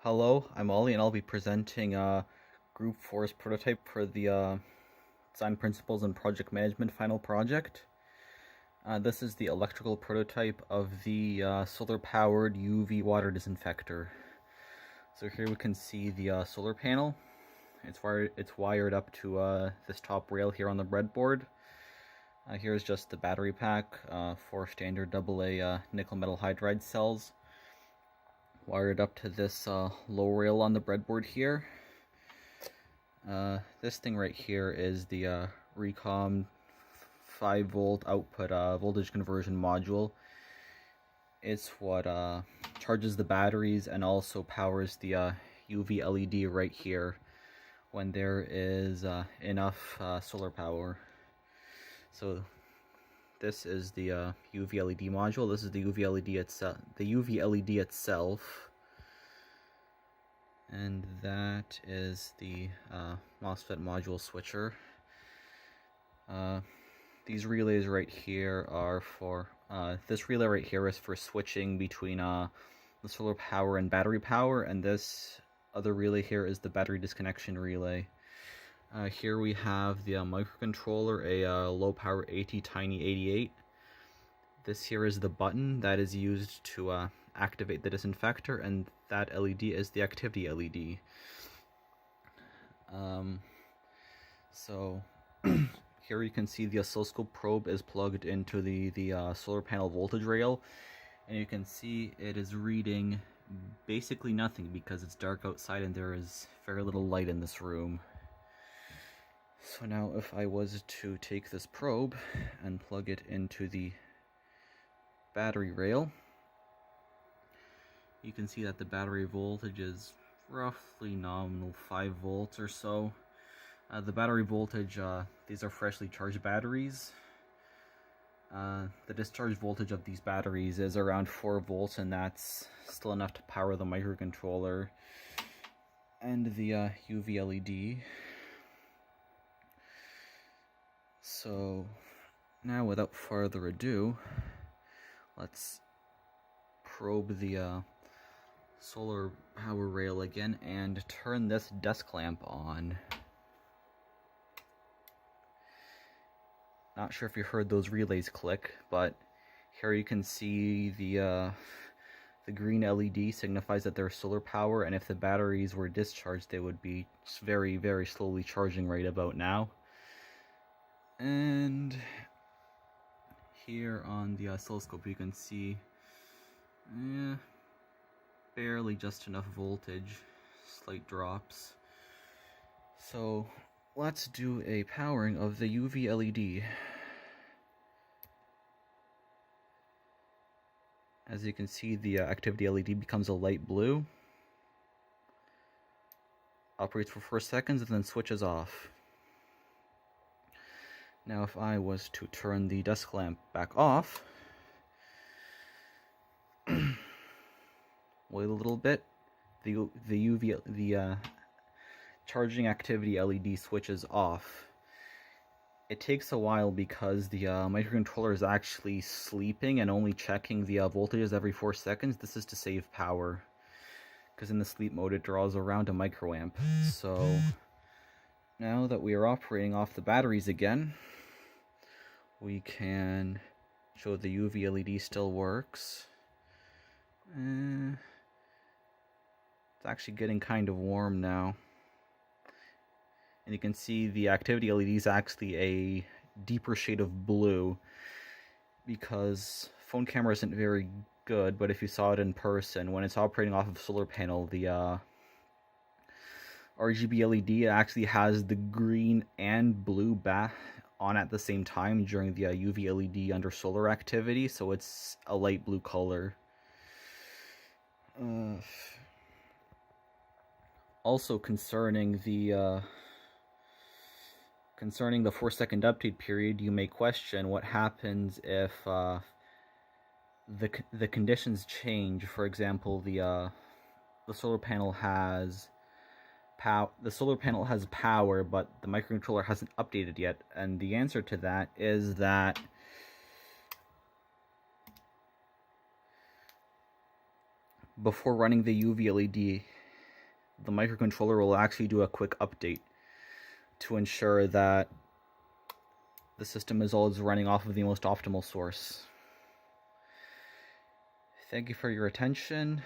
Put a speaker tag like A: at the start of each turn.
A: Hello, I'm Ollie, and I'll be presenting Group 4's prototype for the Design Principles and Project Management final project. This is the electrical prototype of the solar-powered UV water disinfector. So here we can see the solar panel. It's wired up to this top rail here on the breadboard. Here's just the battery pack, 4 standard AA nickel metal hydride cells, wired up to this low rail on the breadboard here. This thing right here is the Recom 5-volt output voltage conversion module. It's what charges the batteries and also powers the UV LED right here when there is enough solar power. So this is the UV LED module. This is the UV LED itself. And that is the MOSFET module switcher. These relays right here are for, this relay right here is for switching between the solar power and battery power, and this other relay here is the battery disconnection relay. Here we have the microcontroller, a low power AT-Tiny88. This here is the button that is used to activate the disinfector, and that LED is the activity LED. So here you can see the oscilloscope probe is plugged into the solar panel voltage rail, and you can see it is reading basically nothing because it's dark outside and there is very little light in this room. So now if I was to take this probe and plug it into the battery rail, you can see that the battery voltage is roughly nominal 5 volts or so. The battery voltage, these are freshly charged batteries. The discharge voltage of these batteries is around 4 volts, and that's still enough to power the microcontroller and the UV LED. So now, without further ado, let's probe the solar power rail again and turn this desk lamp on. Not sure if you heard those relays click, but here you can see the green LED signifies that there's solar power, and if the batteries were discharged, they would be very, very slowly charging right about now. And here on the oscilloscope you can see barely just enough voltage, slight drops. So let's do a powering of the UV LED. As you can see, the activity LED becomes a light blue, operates for 4 seconds, and then switches off. Now if I was to turn the desk lamp back off, wait a little bit, the charging activity LED switches off. It takes a while because the microcontroller is actually sleeping and only checking the voltages every 4 seconds. This is to save power, because in the sleep mode it draws around a microamp. So now that we are operating off the batteries again, we can show the UV LED still works. It's actually getting kind of warm now. And you can see the activity LED is actually a deeper shade of blue, because phone camera isn't very good, but if you saw it in person, when it's operating off of solar panel, the RGB LED actually has the green and blue on at the same time during the UV LED under solar activity, so it's a light blue color. Also concerning the 4-second update period, you may question what happens if the conditions change. For example, the solar panel has power, but the microcontroller hasn't updated yet. And the answer to that is that before running the UV LED, the microcontroller will actually do a quick update to ensure that the system is always running off of the most optimal source. Thank you for your attention.